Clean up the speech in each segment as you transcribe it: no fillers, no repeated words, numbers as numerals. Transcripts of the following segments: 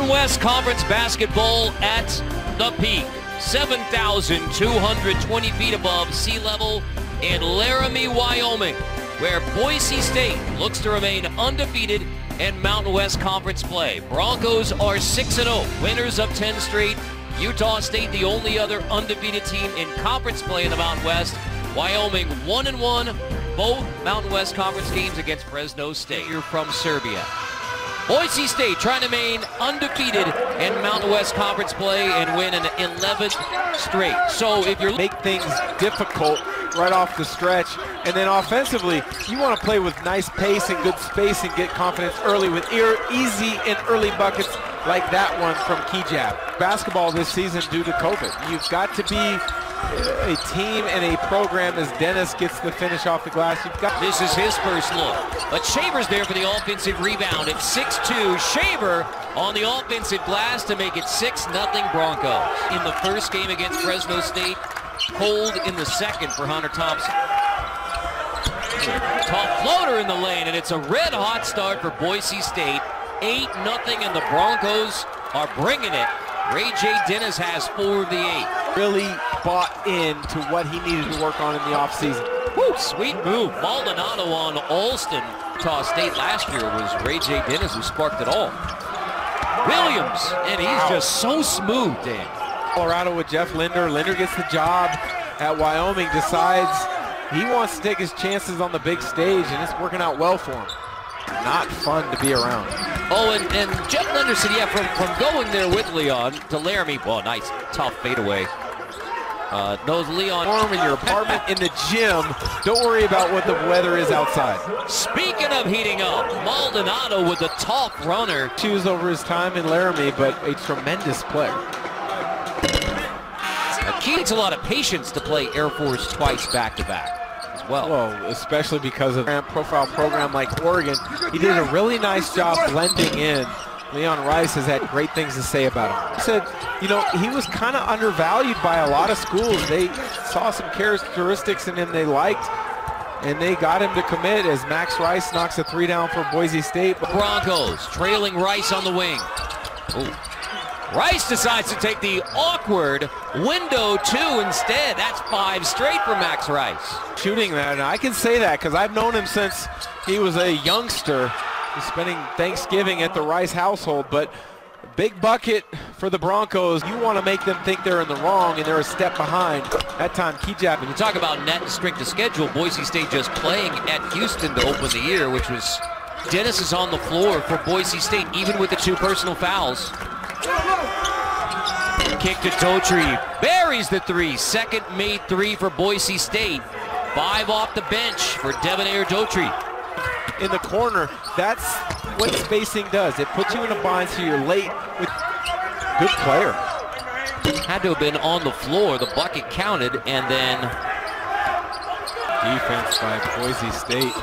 Mountain West Conference basketball at the peak. 7,220 feet above sea level in Laramie, Wyoming, where Boise State looks to remain undefeated in Mountain West Conference play. Broncos are 6-0, winners of 10 straight. Utah State, the only other undefeated team in conference play in the Mountain West. Wyoming 1-1, both Mountain West Conference games against Fresno State. You're from Serbia. Boise State trying to remain undefeated in Mountain West Conference play and win an 11th straight. So if you're make things difficult right off the stretch, and then offensively, you want to play with nice pace and good space and get confidence early with easy and early buckets like that one from Kigab. Basketball this season due to COVID. You've got to be a team and a program as Dennis gets the finish off the glass. This is his first look, but Shaver's there for the offensive rebound. It's 6-2. Shaver on the offensive glass to make it 6-0 Broncos. In the first game against Fresno State, cold in the second for Hunter Thompson. Top floater in the lane, and it's a red-hot start for Boise State. 8-0, and the Broncos are bringing it. Ray J. Dennis has 4 of the 8. Really bought into what he needed to work on in the offseason. Woo, sweet move. Mladen Armus on Alston. Utah State last year was Ray J. Dennis who sparked it all. Williams, and he's just so smooth, Dan. Colorado with Jeff Linder. Linder gets the job at Wyoming, decides he wants to take his chances on the big stage, and it's working out well for him. Not fun to be around. Oh, and Jeff Linder said, yeah, from going there with Leon to Laramie, well, nice, tough fadeaway. Knows Leon. Warm in your apartment, in the gym. Don't worry about what the weather is outside. Speaking of heating up, Mladen Armus with a tough runner. Choose over his time in Laramie, but a tremendous player. He needs a lot of patience to play Air Force twice back-to-back. Well, especially because of a profile program like Oregon. He did a really nice job blending in. Leon Rice has had great things to say about him. He said, you know, he was kind of undervalued by a lot of schools. They saw some characteristics in him they liked, and they got him to commit as Max Rice knocks a 3 down for Boise State. Broncos trailing Rice on the wing. Ooh. Rice decides to take the awkward window 2 instead. That's 5 straight for Max Rice. Shooting that, and I can say that because I've known him since he was a youngster, spending Thanksgiving at the Rice household. But big bucket for the Broncos. You want to make them think they're in the wrong, and they're a step behind. That time, Kigab. When you talk about net and strength of schedule, Boise State just playing at Houston to open the year, which was Dennis is on the floor for Boise State, even with the 2 personal fouls. Kick to Doutrive, buries the 3. Second made 3 for Boise State. 5 off the bench for Devonaire Doutrive. In the corner, that's what spacing does. It puts you in a bind so you're late. With good player. Had to have been on the floor. The bucket counted, and then defense by Boise State.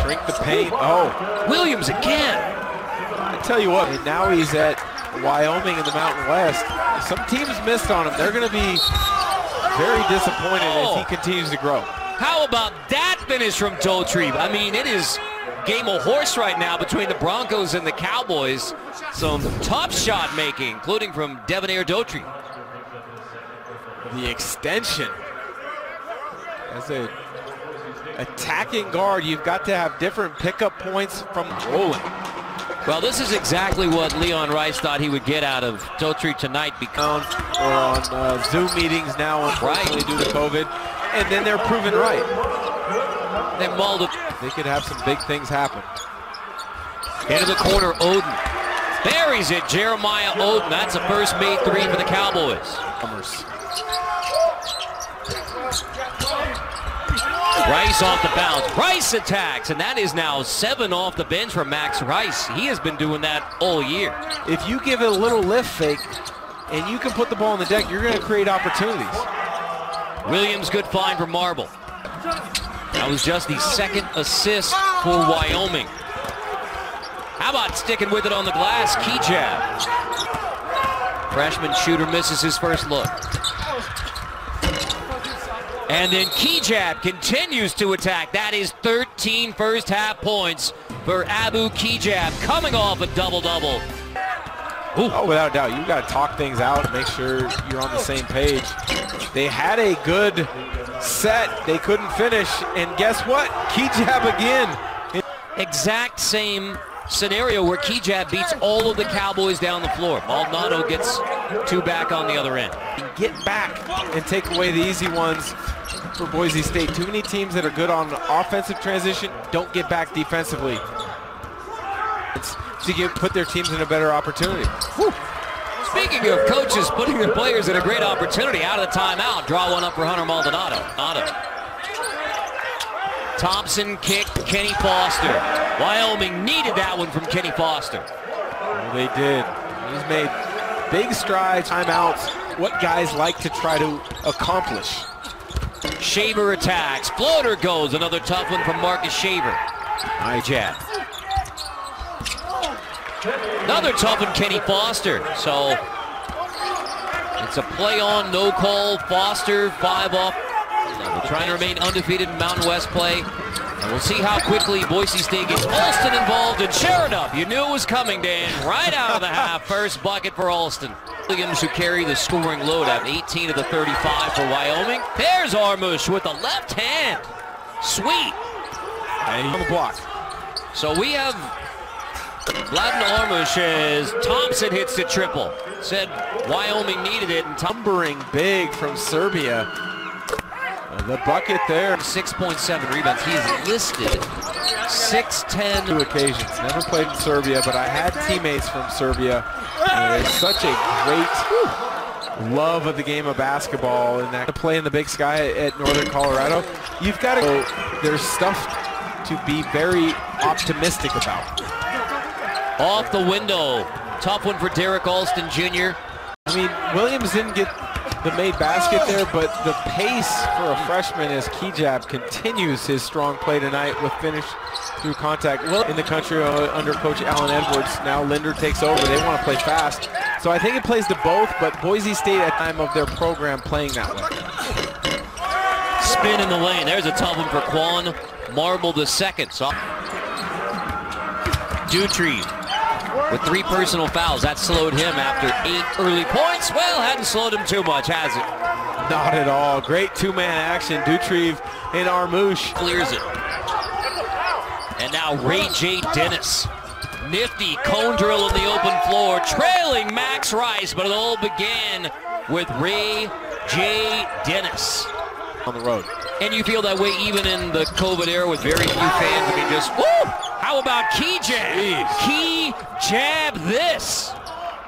Shrink the paint. Oh, Williams again. I tell you what, and now he's at Wyoming in the Mountain West. Some teams missed on him. They're going to be very disappointed as he continues to grow. How about that finish from Doutrive? I mean, it is game of horse right now between the Broncos and the Cowboys. Some tough shot making, including from Devonaire Doutrive. The extension. As a attacking guard, you've got to have different pickup points from rolling. Well, this is exactly what Leon Rice thought he would get out of Doutrive tonight. We're on Zoom meetings now, unfortunately, due to COVID, and then they're proven right. They could have some big things happen. Into the corner, Oden. Buries it, Jeremiah Oden. That's a first made 3 for the Cowboys. Rice off the bounce. Rice attacks, and that is now 7 off the bench for Max Rice. He has been doing that all year. If you give it a little lift fake and you can put the ball on the deck, you're going to create opportunities. Williams, good find for Marble. That was just the 2nd assist for Wyoming. How about sticking with it on the glass? Kigab. Freshman shooter misses his first look. And then Kigab continues to attack. That is 13 first half points for Abu Kigab, coming off a double-double. Ooh. Oh, without doubt. You got to talk things out and make sure you're on the same page. They had a good set. They couldn't finish. And guess what? Kigab again. Exact same scenario where Kigab beats all of the Cowboys down the floor. Maldonado gets 2 back on the other end. Get back and take away the easy ones for Boise State. Too many teams that are good on offensive transition don't get back defensively. To put their teams in a better opportunity. Whew. Speaking of coaches putting their players in a great opportunity, out of the timeout, draw one up for Hunter Maldonado. Thompson kicked Kenny Foster. Wyoming needed that one from Kenny Foster. Well, they did. He's made big strides, timeouts, what guys like to try to accomplish. Shaver attacks. Floater goes. Another tough one from Marcus Shaver. High jab. Another tough one, Kenny Foster. So it's a play on, no call. Foster, 5 off. We're trying to remain undefeated in Mountain West play. And we'll see how quickly Boise State gets Alston involved. And sure enough, you knew it was coming, Dan. Right out of the half, first bucket for Alston. Williams, who carry the scoring load, have 18 of the 35 for Wyoming. There's Armus with the left hand. Sweet. And he's on the block. So we have Mladen Armus as Thompson hits the triple. Said Wyoming needed it. And Tumbering big from Serbia. The bucket there. 6.7 rebounds. He is listed 6'10". 2 occasions. Never played in Serbia, but I had teammates from Serbia. And it's such a great love of the game of basketball. And that to play in the Big Sky at Northern Colorado, you've got to go. There's stuff to be very optimistic about. Off the window. Tough one for Derrick Alston Jr. I mean, Williams didn't get the made basket there, but the pace for a freshman as Kigab continues his strong play tonight with finish through contact. In the country under Coach Allen Edwards, now Linder takes over. They want to play fast. So I think it plays to both, but Boise State at the time of their program playing that way. Spin in the lane. There's a tough one for Quan Marble II. So Doutrive with 3 personal fouls. That slowed him after 8 early points. Well, hadn't slowed him too much, has it? Not at all. Great 2-man action. Doutrive and Armus. Clears it. And now Ray J. Dennis. Nifty cone drill in the open floor. Trailing Max Rice, but it all began with Ray J. Dennis. On the road. And you feel that way even in the COVID era with very few fans. I mean, just, woo! How about Kigab? Kigab this.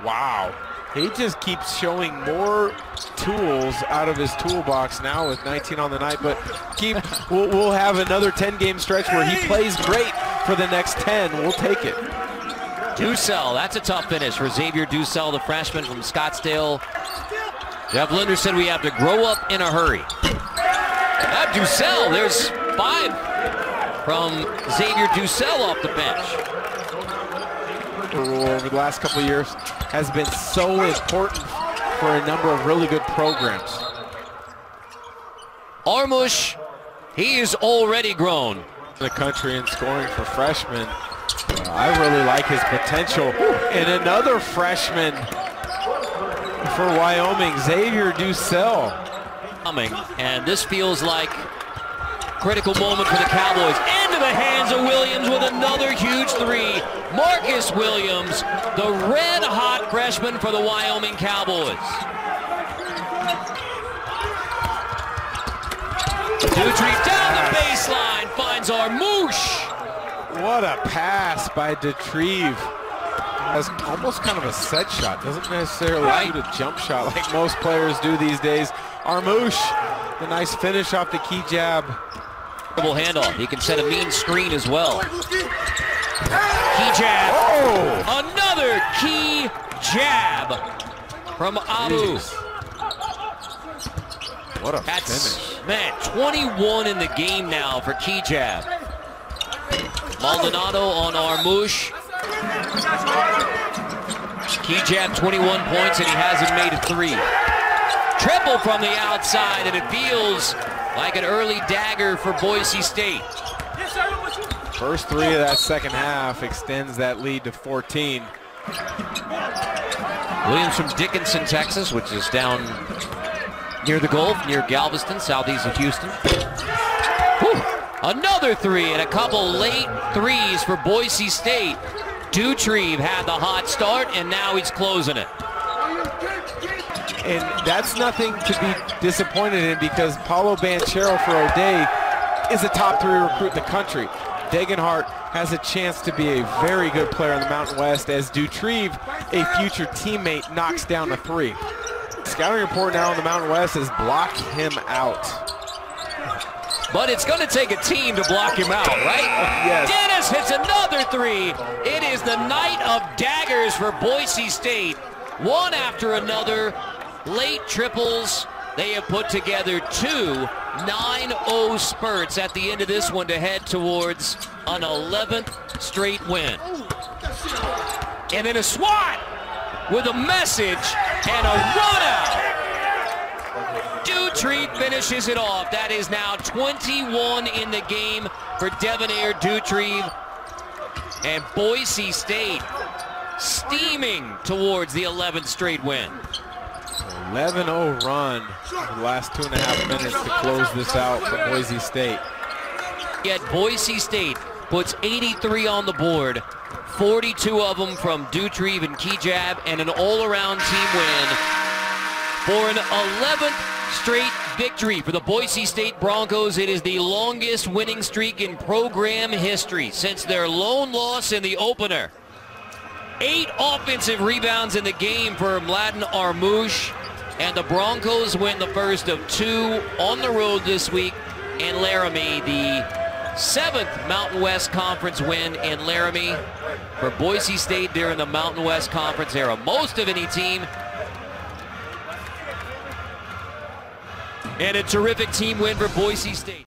Wow. He just keeps showing more tools out of his toolbox now with 19 on the night, but we'll have another 10-game stretch where he plays great for the next 10. We'll take it. Dussel, that's a tough finish for Xavier Dussel, the freshman from Scottsdale. Jeff Linder said we have to grow up in a hurry. Now Dussel, there's 5 from Xavier Dussel off the bench. Over the last couple of years has been so important for a number of really good programs. Armus, he is already grown. In the country in scoring for freshmen. I really like his potential. And another freshman for Wyoming, Xavier Dussel. And this feels like critical moment for the Cowboys. Into the hands of Williams with another huge 3. Marcus Williams, the red-hot freshman for the Wyoming Cowboys. Doutrive down the baseline, finds Armus. What a pass by Doutrive. That's almost kind of a set shot. Doesn't necessarily shoot a jump shot like most players do these days. Armus, the nice finish off the Kigab. Handoff. He can set a mean screen as well. Kigab. Oh! Another Kigab from Abu. What a finish. Man, 21 in the game now for Kigab. Maldonado on Armus. Kigab 21 points and he hasn't made a 3. Triple from the outside, and it feels like an early dagger for Boise State. First 3 of that second half extends that lead to 14. Williams from Dickinson, Texas, which is down near the Gulf, near Galveston, southeast of Houston. Whew. Another three and a couple late threes for Boise State. Doutrive had the hot start, and now he's closing it. And that's nothing to be disappointed in, because Paulo Banchero for O'Day is a top 3 recruit in the country. Degenhart has a chance to be a very good player in the Mountain West, as Doutrive, a future teammate, knocks down a 3. Scouting report now in the Mountain West has blocked him out. But it's going to take a team to block him out, right? Yes. Dennis hits another 3. It is the night of daggers for Boise State. One after another, late triples. They have put together 2 9-0 spurts at the end of this one to head towards an 11th straight win. And then a swat with a message and a run out. Doutrive finishes it off. That is now 21 in the game for Devonaire Doutrive. And Boise State steaming towards the 11th straight win. 11-0 run the last 2.5 minutes to close this out for Boise State. Yet Boise State puts 83 on the board, 42 of them from Doutrive and Kigab, and an all-around team win for an 11th straight victory for the Boise State Broncos. It is the longest winning streak in program history since their lone loss in the opener. 8 offensive rebounds in the game for Mladen Armus, and the Broncos win the first of 2 on the road this week in Laramie. The 7th Mountain West Conference win in Laramie for Boise State during the Mountain West Conference era. Most of any team. And a terrific team win for Boise State.